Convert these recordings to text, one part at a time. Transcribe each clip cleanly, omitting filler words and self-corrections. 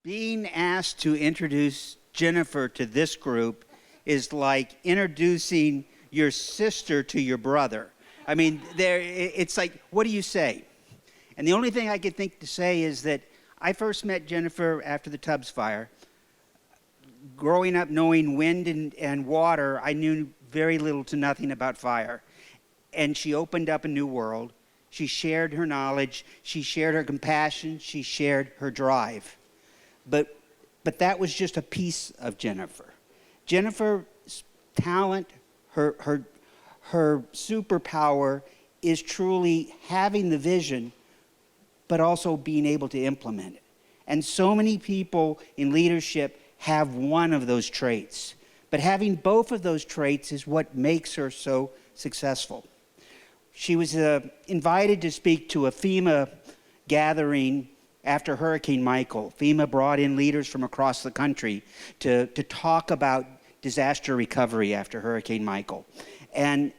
being asked to introduce Jennifer to this group is like introducing your sister to your brother. I mean, it's like, what do you say? And the only thing I could think to say is that I first met Jennifer after the Tubbs fire. Growing up knowing wind and water, I knew very little to nothing about fire. And she opened up a new world. She shared her knowledge. She shared her compassion. She shared her drive. But that was just a piece of Jennifer. Jennifer's talent, her superpower is truly having the vision, but also being able to implement it. And so many people in leadership have one of those traits. But having both of those traits is what makes her so successful. She was invited to speak to a FEMA gathering after Hurricane Michael. FEMA brought in leaders from across the country to talk about disaster recovery after Hurricane Michael. And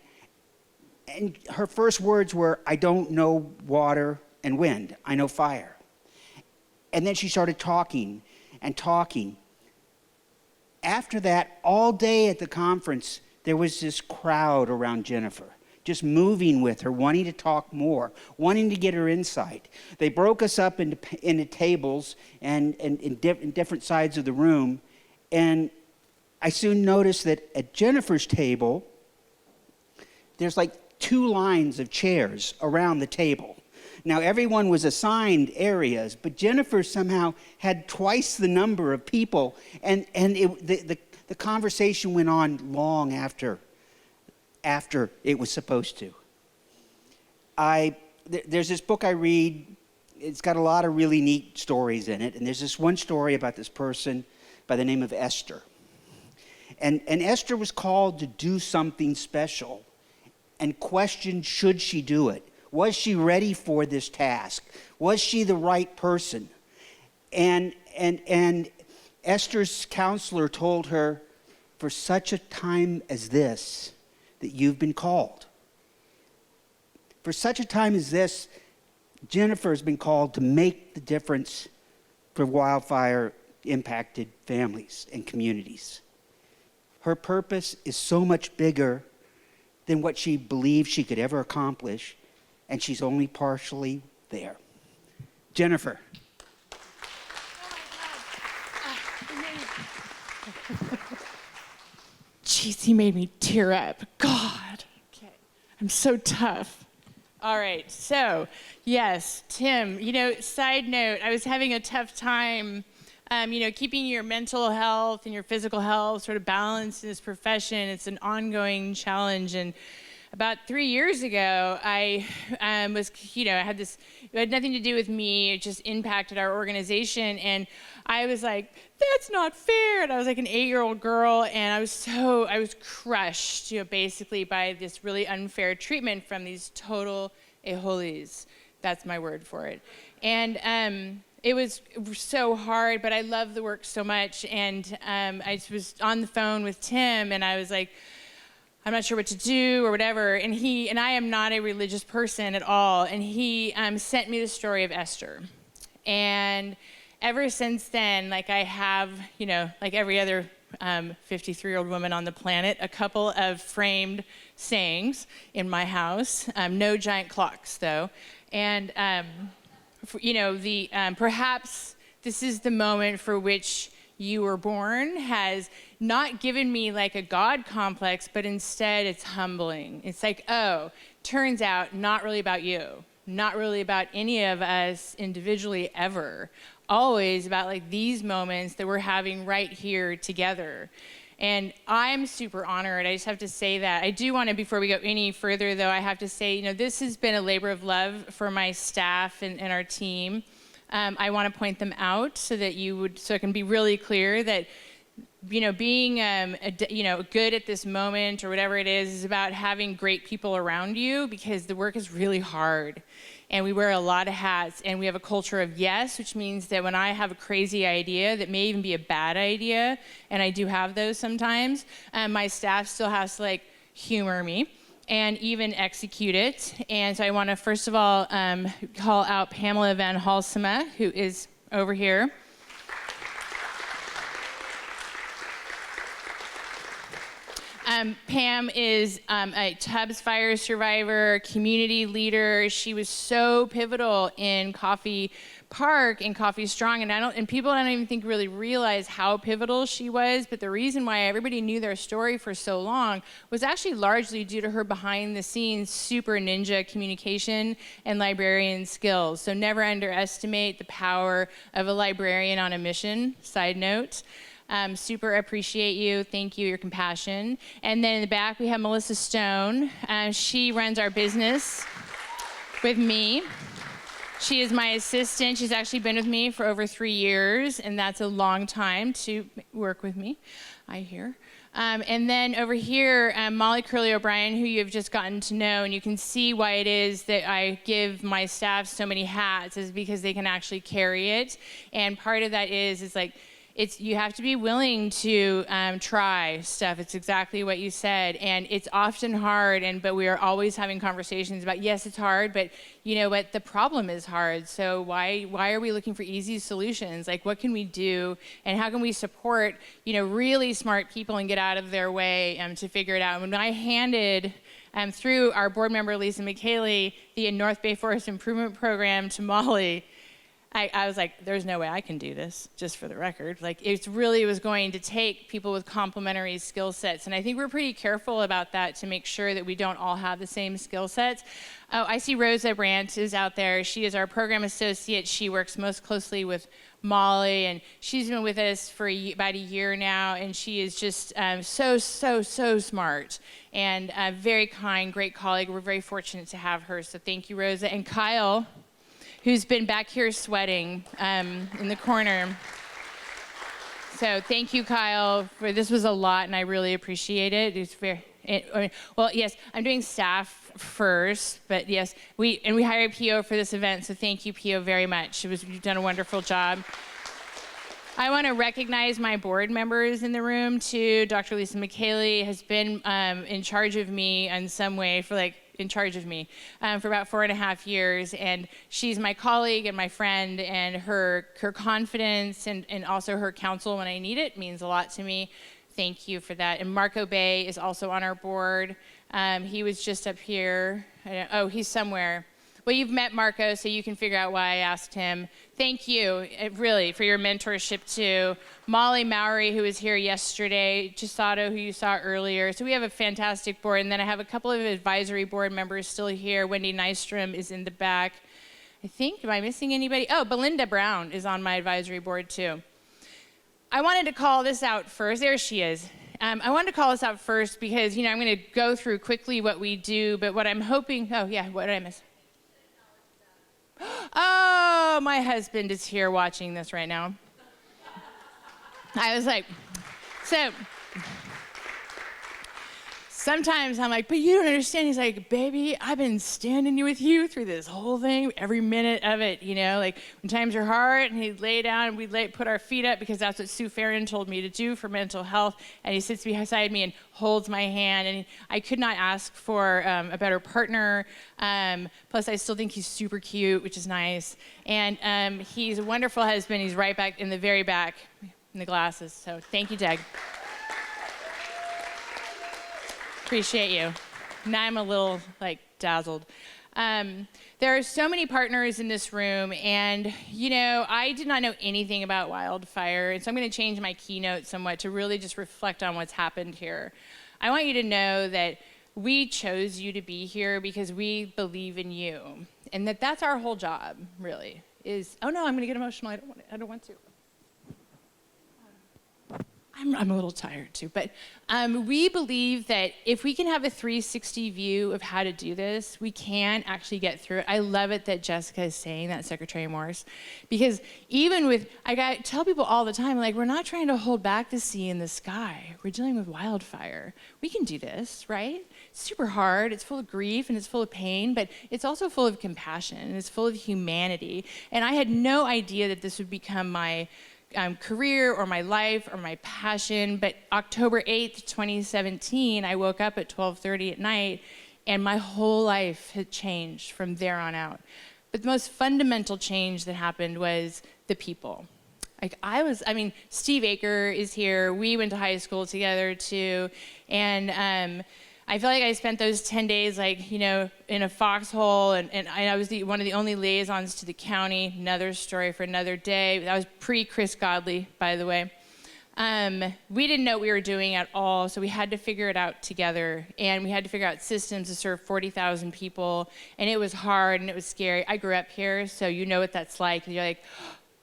her first words were, "I don't know water and wind, I know fire." And then she started talking and talking. After that, all day at the conference, there was this crowd around Jennifer, just moving with her, wanting to talk more, wanting to get her insight. They broke us up into tables and in different sides of the room. And I soon noticed that at Jennifer's table, there's like 2 lines of chairs around the table. Now, everyone was assigned areas, but Jennifer somehow had twice the number of people, and the conversation went on long after it was supposed to. There's this book I read. It's got a lot of really neat stories in it, and there's this one story about this person by the name of Esther. And Esther was called to do something special and questioned, should she do it? Was she ready for this task? Was she the right person? And Esther's counselor told her, for such a time as this, that you've been called. For such a time as this, Jennifer has been called to make the difference for wildfire-impacted families and communities. Her purpose is so much bigger than what she believed she could ever accomplish, and she's only partially there. Jennifer. Jeez, he made me tear up. God. Okay. I'm so tough. All right. So, yes, Tim, side note, I was having a tough time, keeping your mental health and your physical health sort of balanced in this profession. It's an ongoing challenge. And about 3 years ago, I was, had this, it had nothing to do with me, it just impacted our organization, and I was like, that's not fair, and I was like an 8-year-old girl, and I was crushed, basically by this really unfair treatment from these total a-holes. That's my word for it. And it was so hard, but I love the work so much, and I was on the phone with Tim, and I was like, I'm not sure what to do or whatever, and I am not a religious person at all, and he sent me the story of Esther. And ever since then, like I have, like every other 53-year-old woman on the planet, a couple of framed sayings in my house, no giant clocks though, and perhaps this is the moment for which you were born has not given me like a God complex, but instead it's humbling. It's like, oh, turns out not really about you, not really about any of us individually ever, always about like these moments that we're having right here together. And I'm super honored. I just have to say that. I do want to, before we go any further though, I have to say, this has been a labor of love for my staff and our team. I want to point them out so it can be really clear that, being, good at this moment or whatever it is about having great people around you, because the work is really hard and we wear a lot of hats, and we have a culture of yes, which means that when I have a crazy idea that may even be a bad idea, and I do have those sometimes, my staff still has to humor me and even execute it. And so I want to first of all call out Pamela Van Halsema, who is over here. Pam is a Tubbs fire survivor, community leader. She was so pivotal in Coffee Park and Coffee Strong, and people don't even think really realize how pivotal she was. But the reason why everybody knew their story for so long was actually largely due to her behind-the-scenes super ninja communication and librarian skills. So never underestimate the power of a librarian on a mission. Side note. Super appreciate you. Thank you, your compassion. And then in the back, we have Melissa Stone. She runs our business with me. She is my assistant. She's actually been with me for over 3 years, and that's a long time to work with me, I hear. And then over here, Molly Curley O'Brien, who you have just gotten to know, and you can see why it is that I give my staff so many hats, is because they can actually carry it. And part of that is like, you have to be willing to try stuff. It's exactly what you said. And it's often hard, but we are always having conversations about, yes, it's hard, but you know what, the problem is hard. So why are we looking for easy solutions? Like, what can we do? And how can we support, really smart people and get out of their way to figure it out? When I handed through our board member, Lisa McKaylee, the North Bay Forest Improvement Program to Molly, I was like, there's no way I can do this, just for the record. Like, it really was going to take people with complementary skill sets. And I think we're pretty careful about that to make sure that we don't all have the same skill sets. Oh, I see Rosa Brandt is out there. She is our program associate. She works most closely with Molly, and she's been with us for about a year now, and she is just so smart and very kind, great colleague. We're very fortunate to have her, so thank you, Rosa. And Kyle, who's been back here sweating in the corner. So thank you, Kyle. This was a lot, and I really appreciate it. It's very, well, yes, I'm doing staff first, but yes, we hired PO for this event, so thank you, PO, very much. You've done a wonderful job. I want to recognize my board members in the room, too. Dr. Lisa McKaylee has been in charge of me in some way for about 4.5 years, and she's my colleague and my friend, and her confidence and also her counsel when I need it means a lot to me. Thank you for that. And Marco Bay is also on our board. He was just up here. Oh, he's somewhere. Well, you've met Marco, so you can figure out why I asked him. Thank you, really, for your mentorship, too. Molly Mowry, who was here yesterday, Chisato, who you saw earlier. So we have a fantastic board. And then I have a couple of advisory board members still here. Wendy Nystrom is in the back. I think, am I missing anybody? Oh, Belinda Brown is on my advisory board, too. I wanted to call this out first. There she is. I wanted to call this out first because, I'm going to go through quickly what we do, but what I'm hoping, oh, yeah, what did I miss? Oh, my husband is here watching this right now. I was like, so sometimes I'm like, but you don't understand. He's like, baby, I've been standing with you through this whole thing, every minute of it, like when times are hard, and he'd lay down and we'd put our feet up because that's what Sue Farron told me to do for mental health, and he sits beside me and holds my hand, and I could not ask for a better partner. Plus, I still think he's super cute, which is nice, and he's a wonderful husband. He's right back in the very back in the glasses, so thank you, Doug. Appreciate you. Now I'm a little dazzled. There are so many partners in this room, and I did not know anything about wildfire, and so I'm going to change my keynote somewhat to really just reflect on what's happened here. I want you to know that we chose you to be here because we believe in you, and that's our whole job, really. Oh no, I'm going to get emotional. I don't want to. I'm a little tired too, but we believe that if we can have a 360 view of how to do this, we can actually get through it. I love it that Jessica is saying that, Secretary Morse, because I tell people all the time, we're not trying to hold back the sea in the sky. We're dealing with wildfire. We can do this, right? It's super hard. It's full of grief and it's full of pain, but it's also full of compassion and it's full of humanity. And I had no idea that this would become my career or my life or my passion, but October 8th, 2017, I woke up at 12:30 at night, and my whole life had changed from there on out. But the most fundamental change that happened was the people. Steve Aker is here. We went to high school together too. And I feel like I spent those 10 days in a foxhole, and I was one of the only liaisons to the county. Another story for another day. That was pre-Chris Godley, by the way. We didn't know what we were doing at all, so we had to figure it out together. And we had to figure out systems to serve 40,000 people. And it was hard and it was scary. I grew up here, so you know what that's like. You're like,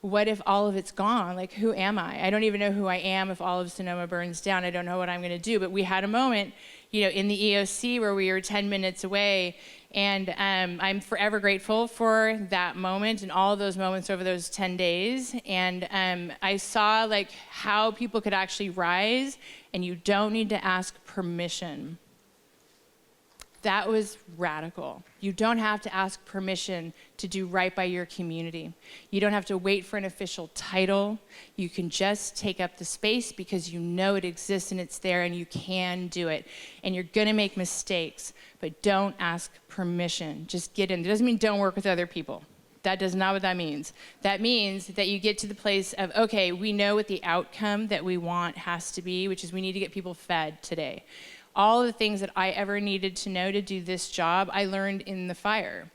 what if all of it's gone? Like, who am I? I don't even know who I am if all of Sonoma burns down. I don't know what I'm going to do. But we had a moment, in the EOC where we were 10 minutes away. And I'm forever grateful for that moment and all of those moments over those 10 days. And I saw how people could actually rise, and you don't need to ask permission. That was radical. You don't have to ask permission to do right by your community. You don't have to wait for an official title. You can just take up the space because you know it exists and it's there and you can do it. And you're gonna make mistakes, but don't ask permission. Just get in. It doesn't mean don't work with other people. That does not what that means. That means that you get to the place of, okay, we know what the outcome that we want has to be, which is we need to get people fed today. All of the things that I ever needed to know to do this job, I learned in the fire.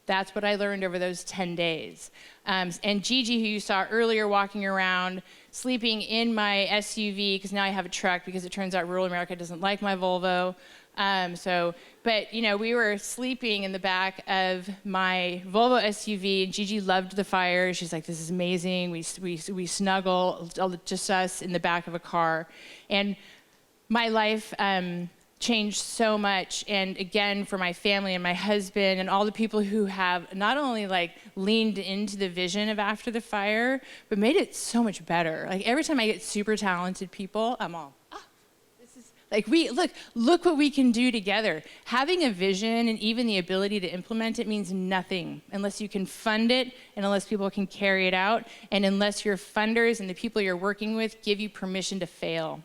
That's what I learned over those 10 days. And Gigi, who you saw earlier walking around, sleeping in my SUV, because now I have a truck, because it turns out rural America doesn't like my Volvo. We were sleeping in the back of my Volvo SUV, and Gigi loved the fire. She's like, this is amazing. We snuggle, just us in the back of a car. And my life changed so much, and again, for my family and my husband and all the people who have not only leaned into the vision of After the Fire, but made it so much better. Every time I get super talented people, I'm all, this is look what we can do together. Having a vision and even the ability to implement it means nothing unless you can fund it and unless people can carry it out, and unless your funders and the people you're working with give you permission to fail.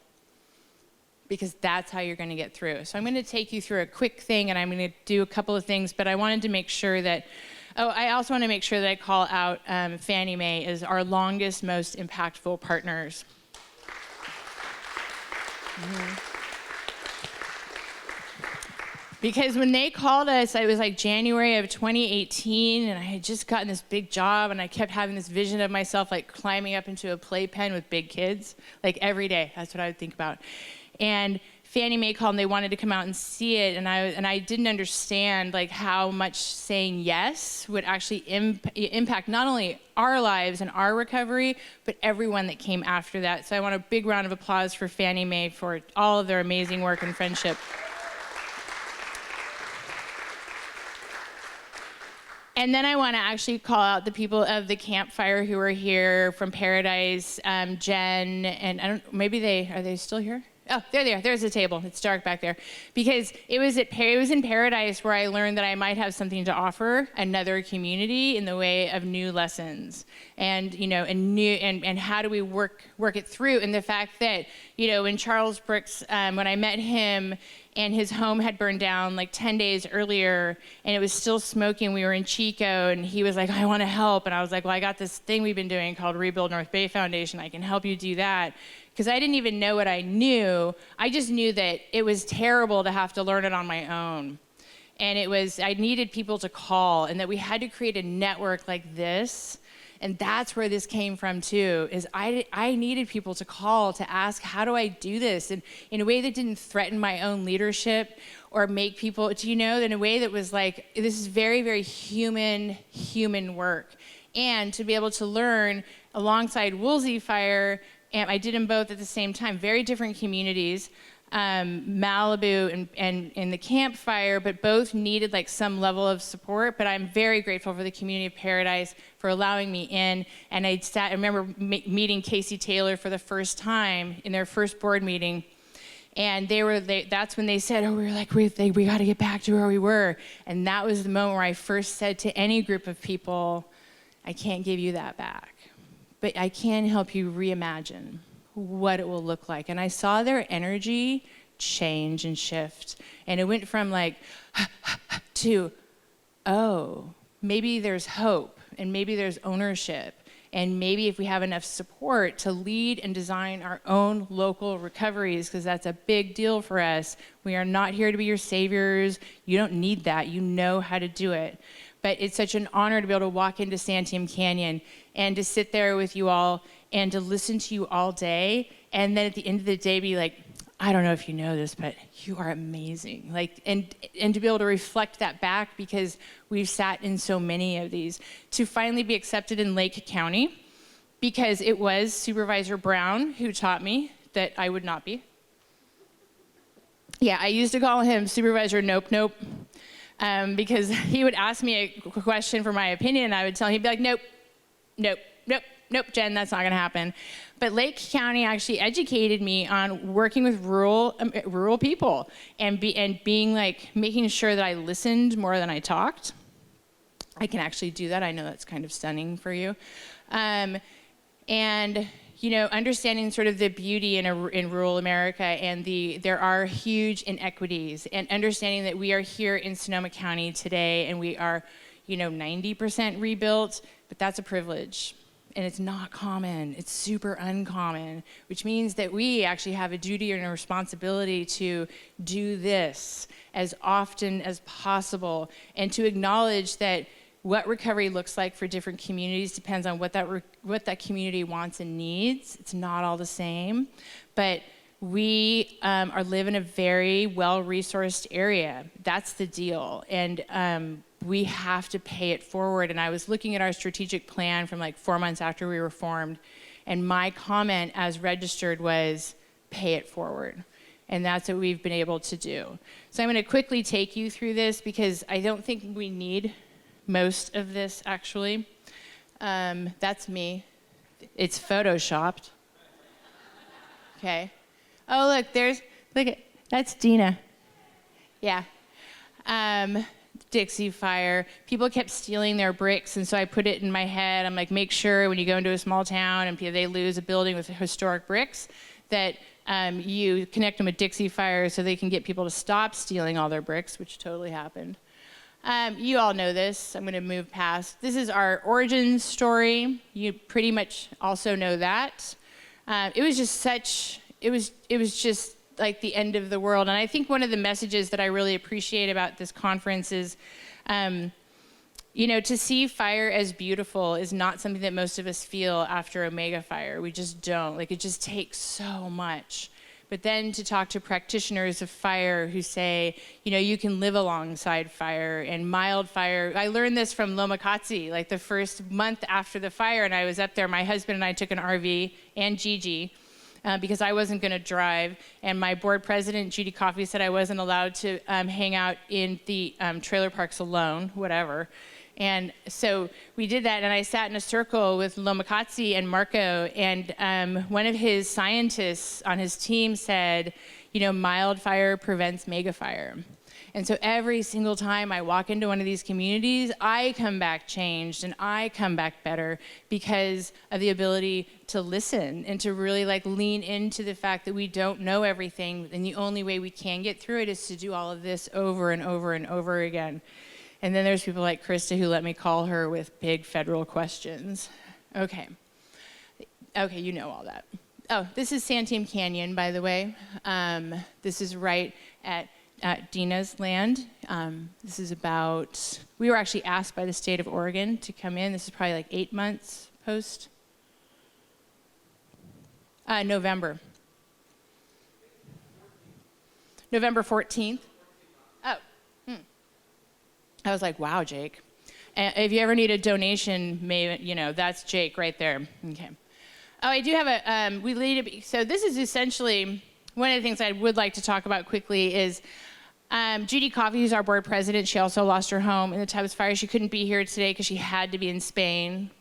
Because that's how you're going to get through. So I'm going to take you through a quick thing, and I'm going to do a couple of things, but I wanted to make sure that, I also want to make sure that I call out Fannie Mae as our longest, most impactful partners. Because when they called us, it was January of 2018, and I had just gotten this big job, and I kept having this vision of myself climbing up into a playpen with big kids, every day. That's what I would think about. And Fannie Mae called, and they wanted to come out and see it, and I didn't understand how much saying yes would actually impact not only our lives and our recovery, but everyone that came after that. So I want a big round of applause for Fannie Mae for all of their amazing work and friendship. And then I want to actually call out the people of the campfire who are here from Paradise, Jen, and are they still here? Oh, there they are. There's the table. It's dark back there. Because it was in Paradise where I learned that I might have something to offer another community in the way of new lessons, and and how do we work it through. And the fact that when Charles Brooks, when I met him, and his home had burned down 10 days earlier, and it was still smoking. We were in Chico, and he was like, I want to help. And I was like, well, I got this thing we've been doing called Rebuild North Bay Foundation. I can help you do that. Because I didn't even know what I knew. I just knew that it was terrible to have to learn it on my own. And I needed people to call, and that we had to create a network like this. And that's where this came from too, is I needed people to call to ask, how do I do this? And in a way that didn't threaten my own leadership or make people, in a way that was this is very, very human work. And to be able to learn alongside Woolsey Fire, and I did them both at the same time, very different communities, Malibu and the campfire, but both needed some level of support. But I'm very grateful for the community of Paradise for allowing me in. And I remember meeting Casey Taylor for the first time in their first board meeting. And that's when they said, we got to get back to where we were. And that was the moment where I first said to any group of people, I can't give you that back, but I can help you reimagine what it will look like. And I saw their energy change and shift. And it went from to, maybe there's hope, and maybe there's ownership, And maybe if we have enough support to lead and design our own local recoveries, because that's a big deal for us. We are not here to be your saviors. You don't need that. You know how to do it. But it's such an honor to be able to walk into Santiam Canyon and to sit there with you all and to listen to you all day. And then at the end of the day, be like, I don't know if you know this, but you are amazing. Like, and to be able to reflect that back, because we've sat in so many of these, to finally be accepted in Lake County, because it was Supervisor Brown who taught me that I would not be. Yeah, I used to call him Supervisor Nope Nope, because he would ask me a question for my opinion, and I would tell him, he'd be like, nope, nope, nope, nope, Jen, that's not gonna happen. But Lake County actually educated me on working with rural people and being like, making sure that I listened more than I talked. I can actually do that. I know that's kind of stunning for you. And you know, understanding sort of the beauty in rural America, and there are huge inequities, and understanding that we are here in Sonoma County today and we are, you know, 90% rebuilt, but that's a privilege. And it's not common. It's super uncommon, which means that we actually have a duty and a responsibility to do this as often as possible, and to acknowledge that what recovery looks like for different communities depends on what that community wants and needs. It's not all the same, but we live in a very well-resourced area. That's the deal, and we have to pay it forward. And I was looking at our strategic plan from like 4 months after we were formed, and my comment as registered was, pay it forward. And that's what we've been able to do. So I'm gonna quickly take you through this, because I don't think we need most of this, actually. That's me. It's photoshopped. Okay. Oh, look, that's Dina. Yeah. Dixie Fire. People kept stealing their bricks, and so I put it in my head. I'm like, make sure when you go into a small town and they lose a building with historic bricks, that you connect them with Dixie Fire so they can get people to stop stealing all their bricks, which totally happened. You all know this. I'm going to move past. This is our origin story. You pretty much also know that. It was just like the end of the world. And I think one of the messages that I really appreciate about this conference is, you know, to see fire as beautiful is not something that most of us feel after a mega fire. We just don't. Like, it just takes so much. But then to talk to practitioners of fire who say, you know, you can live alongside fire and mild fire. I learned this from Lomakatsi, like the first month after the fire, and I was up there. My husband and I took an RV, and Gigi, because I wasn't going to drive. And my board president, Judy Coffey, said I wasn't allowed to hang out in the trailer parks alone, whatever. And so we did that, and I sat in a circle with Lomakatsi and Marco, and one of his scientists on his team said, you know, mild fire prevents mega fire. And so every single time I walk into one of these communities, I come back changed, and I come back better because of the ability to listen and to really like lean into the fact that we don't know everything, and the only way we can get through it is to do all of this over and over and over again. And then there's people like Krista who let me call her with big federal questions. Okay, you know all that. Oh, this is Santiam Canyon, by the way. This is right at Dina's land. This is about, we were actually asked by the state of Oregon to come in. This is probably like 8 months post. November 14th. I was like, wow, Jake. And if you ever need a donation, maybe, you know, that's Jake right there. Okay. Oh, I do have so this is essentially, one of the things I would like to talk about quickly is Judy Coffey, who's our board president. She also lost her home in the Tubbs fire. She couldn't be here today because she had to be in Spain.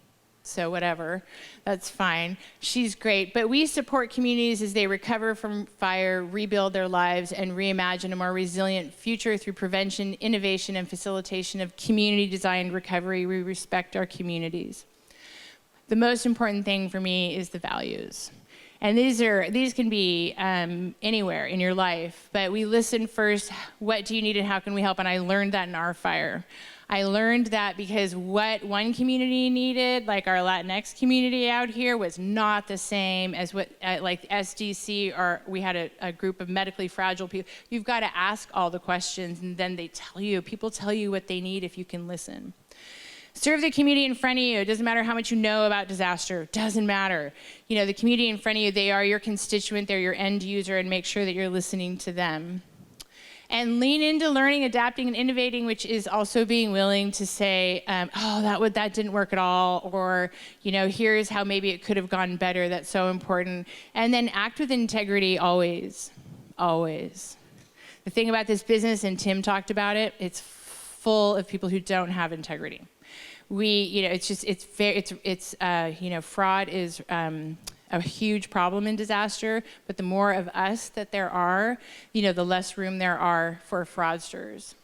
So whatever, that's fine. She's great. But we support communities as they recover from fire, rebuild their lives, and reimagine a more resilient future through prevention, innovation, and facilitation of community-designed recovery. We respect our communities. The most important thing for me is the values. And these can be anywhere in your life, but we listen first. What do you need and how can we help? And I learned that in our fire. I learned that because what one community needed, like our Latinx community out here, was not the same as what like SDC, or we had a group of medically fragile people. You've got to ask all the questions, and then they tell you. People tell you what they need if you can listen. Serve the community in front of you. It doesn't matter how much you know about disaster. Doesn't matter. You know, the community in front of you, they are your constituent, they're your end user, and make sure that you're listening to them. And lean into learning, adapting, and innovating, which is also being willing to say, that didn't work at all, or, you know, here's how maybe it could have gone better. That's so important. And then act with integrity always, always. The thing about this business, and Tim talked about it, it's full of people who don't have integrity. Fraud is a huge problem in disaster, but the more of us that there are, the less room there are for fraudsters.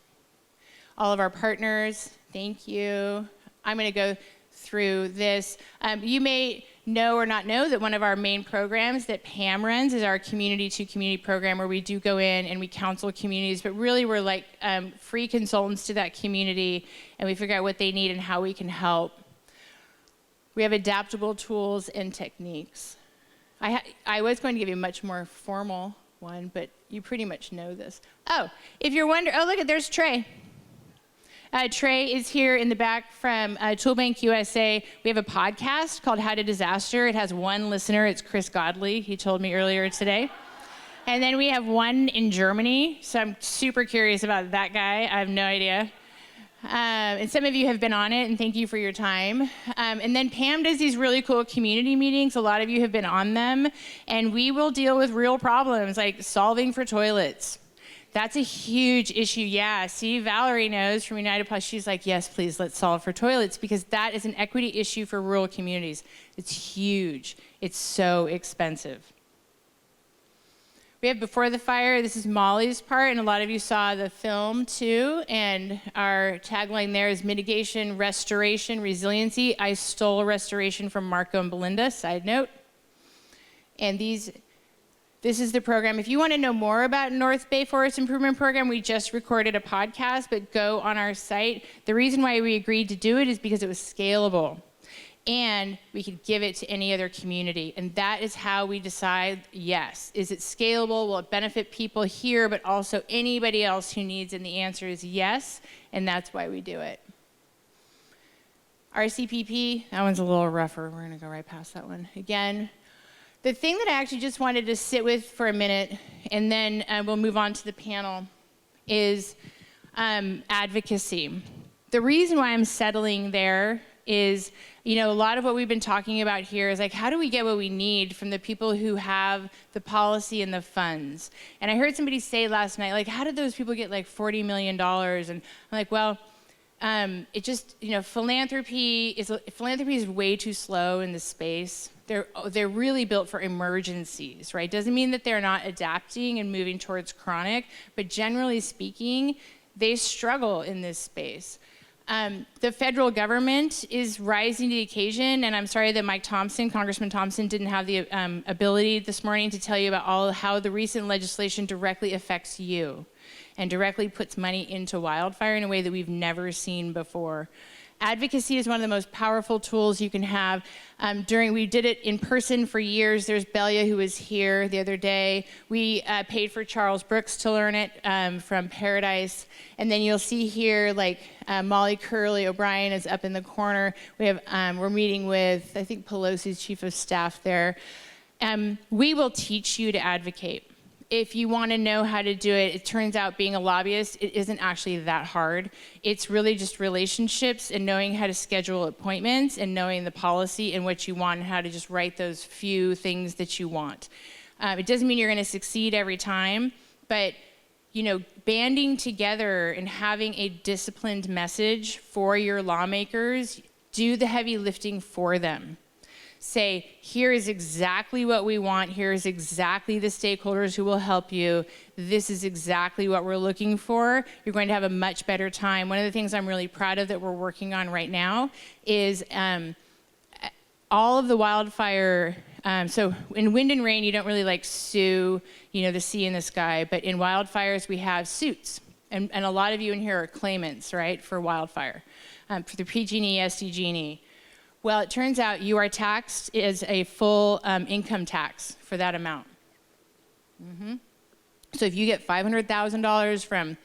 All of our partners, thank you. I'm going to go through this. You may know or not know that one of our main programs that Pam runs is our community to community program, where we do go in and we counsel communities, but really we're like free consultants to that community, and we figure out what they need and how we can help. We have adaptable tools and techniques. I was going to give you a much more formal one, but you pretty much know this. Oh, if you're wondering, look, there's Trey. Trey is here in the back from Toolbank USA. We have a podcast called How to Disaster. It has one listener. It's Chris Godley. He told me earlier today. And then we have one in Germany. So I'm super curious about that guy. I have no idea. And some of you have been on it, and thank you for your time. And then Pam does these really cool community meetings. A lot of you have been on them. And we will deal with real problems, like solving for toilets. That's a huge issue. Yeah, see, Valerie knows from United Plus. She's like, yes, please, let's solve for toilets, because that is an equity issue for rural communities. It's huge. It's so expensive. We have Before the Fire. This is Molly's part, and a lot of you saw the film too. And our tagline there is mitigation, restoration, resiliency. I stole restoration from Marco and Belinda, side note. And this is the program. If you want to know more about North Bay Forest Improvement Program, we just recorded a podcast, but go on our site. The reason why we agreed to do it is because it was scalable, and we could give it to any other community. And that is how we decide, yes, is it scalable? Will it benefit people here, but also anybody else who needs? And the answer is yes, and that's why we do it. RCPP, that one's a little rougher. We're going to go right past that one. Again, the thing that I actually just wanted to sit with for a minute, and then we'll move on to the panel, is advocacy. The reason why I'm settling there is, a lot of what we've been talking about here is like, how do we get what we need from the people who have the policy and the funds? And I heard somebody say last night, like, how did those people get like $40 million? And I'm like, well, it just, philanthropy is way too slow in this space. They're really built for emergencies, right? Doesn't mean that they're not adapting and moving towards chronic, but generally speaking, they struggle in this space. The federal government is rising to the occasion, and I'm sorry that Congressman Thompson didn't have the ability this morning to tell you about how the recent legislation directly affects you and directly puts money into wildfire in a way that we've never seen before. Advocacy is one of the most powerful tools you can have. We did it in person for years. There's Belia, who was here the other day. We paid for Charles Brooks to learn it from Paradise. And then you'll see here, like Molly Curley O'Brien is up in the corner. We're meeting with, I think, Pelosi's chief of staff there. We will teach you to advocate. If you want to know how to do it, it turns out being a lobbyist, it isn't actually that hard. It's really just relationships and knowing how to schedule appointments and knowing the policy and what you want and how to just write those few things that you want. It doesn't mean you're going to succeed every time, but banding together and having a disciplined message for your lawmakers, do the heavy lifting for them. Say, here is exactly what we want. Here is exactly the stakeholders who will help you. This is exactly what we're looking for. You're going to have a much better time. One of the things I'm really proud of that we're working on right now is all of the wildfire So in wind and rain, you don't really like sue, the sea and the sky, but in wildfires, we have suits. And a lot of you in here are claimants, right, for wildfire, for the PG&E, SDG&E. Well, it turns out you are taxed as a full income tax for that amount. So if you get $500,000 from,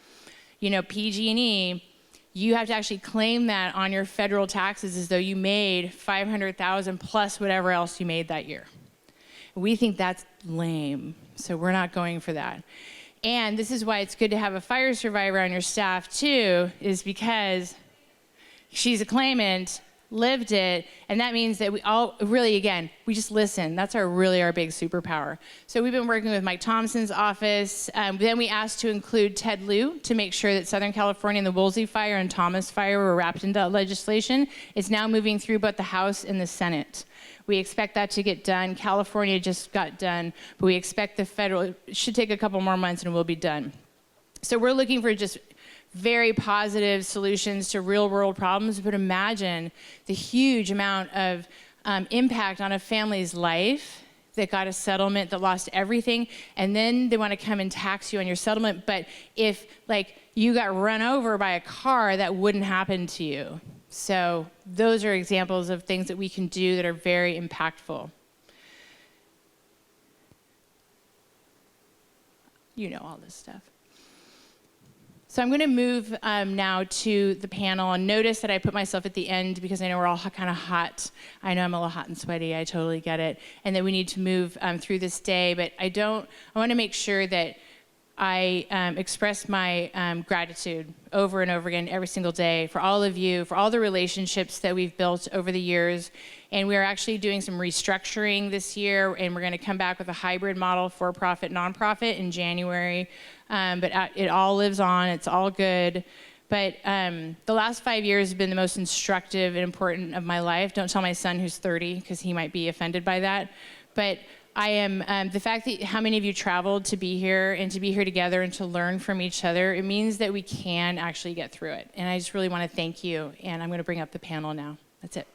PG&E, you have to actually claim that on your federal taxes as though you made $500,000 plus whatever else you made that year. We think that's lame, so we're not going for that. And this is why it's good to have a fire survivor on your staff too, is because she's a claimant, lived it, and that means that we all really, again, we just listen. That's our big superpower. So we've been working with Mike Thompson's office. Then we asked to include Ted Lieu to make sure that Southern California and the Woolsey Fire and Thomas Fire were wrapped into legislation. It's now moving through both the House and the Senate. We expect that to get done. California just got done, but we expect the federal, it should take a couple more months and we'll be done. So we're looking for just very positive solutions to real world problems, but imagine the huge amount of impact on a family's life that got a settlement that lost everything, and then they want to come and tax you on your settlement, but if you got run over by a car, that wouldn't happen to you. So those are examples of things that we can do that are very impactful. You know all this stuff. So I'm going to move now to the panel, and notice that I put myself at the end because I know we're all kind of hot. I know I'm a little hot and sweaty. I totally get it. And that we need to move through this day, but I want to make sure that I express my gratitude over and over again every single day for all of you, for all the relationships that we've built over the years. And we are actually doing some restructuring this year, and we're going to come back with a hybrid model, for-profit, nonprofit, in January. But it all lives on. It's all good. But the last 5 years have been the most instructive and important of my life. Don't tell my son who's 30, because he might be offended by that. But I am, the fact that how many of you traveled to be here and to be here together and to learn from each other, it means that we can actually get through it. And I just really want to thank you. And I'm going to bring up the panel now. That's it.